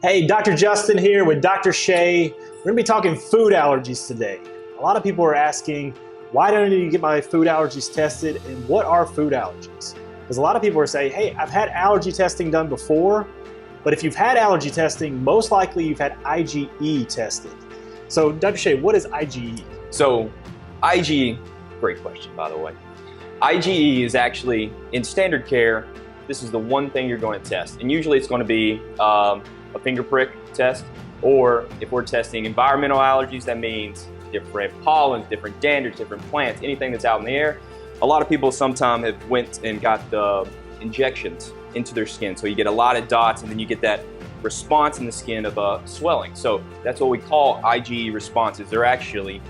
Hey, Dr. Justin here with Dr. Shay. We're gonna be talking food allergies today. A lot of people are asking, why do I need to get my food allergies tested and what are food allergies? Because a lot of people are saying, hey, I've had allergy testing done before, but if you've had allergy testing, most likely you've had IgE tested. So Dr. Shay, what is IgE? So IgE, great question by the way. IgE is actually, in standard care, this is the one thing you're going to test. And usually it's going to be a finger prick test, or if we're testing environmental allergies, that means different pollens, different danders, different plants, anything that's out in the air. A lot of people sometimes have went and got the injections into their skin. So you get a lot of dots and then you get that response in the skin of swelling. So that's what we call IgE responses. They're actually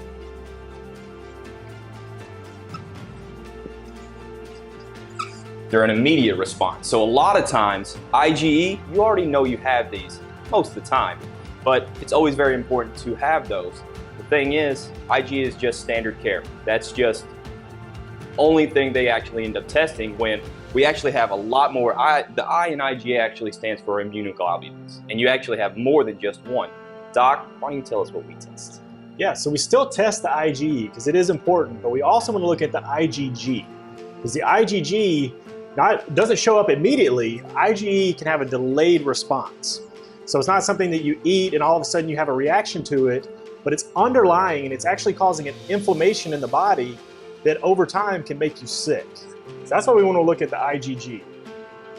an immediate response. So a lot of times, IgE, you already know you have these most of the time, but it's always very important to have those. The thing is, IgE is just standard care. That's just only thing they actually end up testing when we actually have a lot more. The I in IgA actually stands for immunoglobulins, and you actually have more than just one. Doc, why don't you tell us what we test? Yeah, so we still test the IgE because it is important, but we also want to look at the IgG because the IgG doesn't show up immediately. IgE can have a delayed response. So it's not something that you eat and all of a sudden you have a reaction to it, but it's underlying and it's actually causing an inflammation in the body that over time can make you sick. So that's why we want to look at the IgG.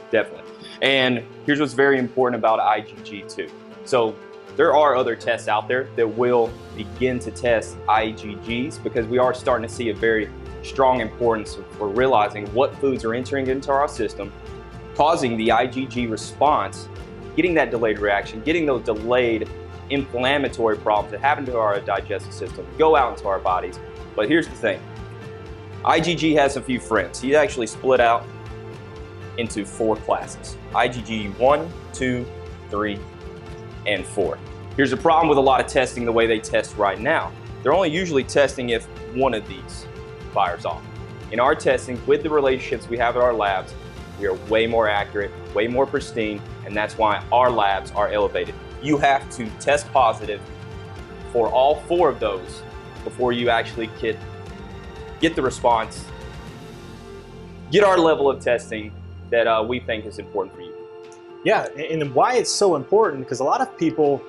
Definitely. And here's what's very important about IgG too. So there are other tests out there that will begin to test IgGs because we are starting to see a very strong importance for realizing what foods are entering into our system, causing the IgG response, getting that delayed reaction, getting those delayed inflammatory problems that happen to our digestive system go out into our bodies. But here's the thing, IgG has a few friends. He's actually split out into 4 classes, IgG 1, 2, 3, and 4. Here's the problem with a lot of testing the way they test right now. They're only usually testing if one of these fires off. In our testing, with the relationships we have at our labs, we are way more accurate, way more pristine, and that's why our labs are elevated. You have to test positive for all 4 of those before you actually get the response, get our level of testing that we think is important for you. Yeah, and why it's so important, because a lot of people,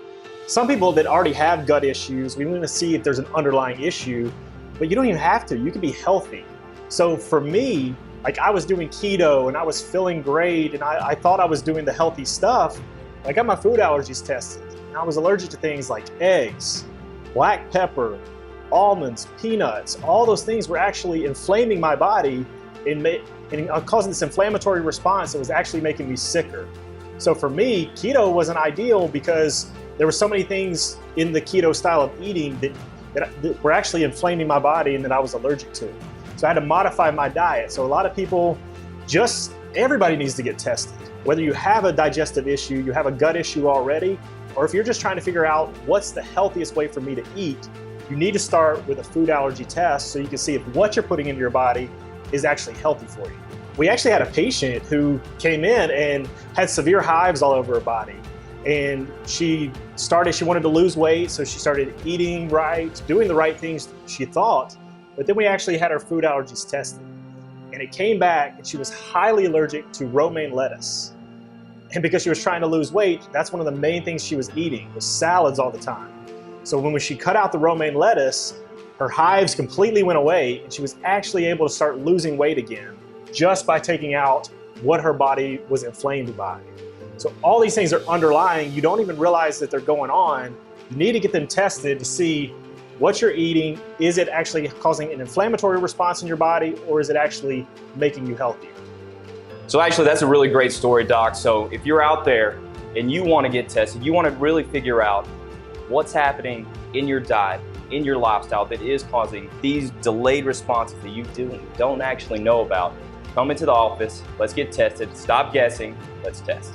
some people that already have gut issues, we want to see if there's an underlying issue, but you don't even have to. You can be healthy. So for me, like I was doing keto and I was feeling great and I thought I was doing the healthy stuff. I got my food allergies tested and I was allergic to things like eggs, black pepper, almonds, peanuts. All those things were actually inflaming my body and causing this inflammatory response that was actually making me sicker. So for me, keto wasn't ideal because there were so many things in the keto style of eating that were actually inflaming my body and that I was allergic to. So I had to modify my diet. So a lot of people, everybody needs to get tested. Whether you have a digestive issue, you have a gut issue already, or if you're just trying to figure out what's the healthiest way for me to eat, you need to start with a food allergy test so you can see if what you're putting into your body is actually healthy for you. We actually had a patient who came in and had severe hives all over her body. And she wanted to lose weight, so she started eating right, doing the right things she thought, but then we actually had her food allergies tested. And it came back and she was highly allergic to romaine lettuce. And because she was trying to lose weight, that's one of the main things she was eating, was salads all the time. So when she cut out the romaine lettuce, her hives completely went away and she was actually able to start losing weight again just by taking out what her body was inflamed by. So all these things are underlying. You don't even realize that they're going on. You need to get them tested to see what you're eating. Is it actually causing an inflammatory response in your body, or is it actually making you healthier? So actually, that's a really great story, Doc. So if you're out there and you want to get tested, you want to really figure out what's happening in your diet, in your lifestyle that is causing these delayed responses that you don't actually know about, come into the office, let's get tested, stop guessing, let's test.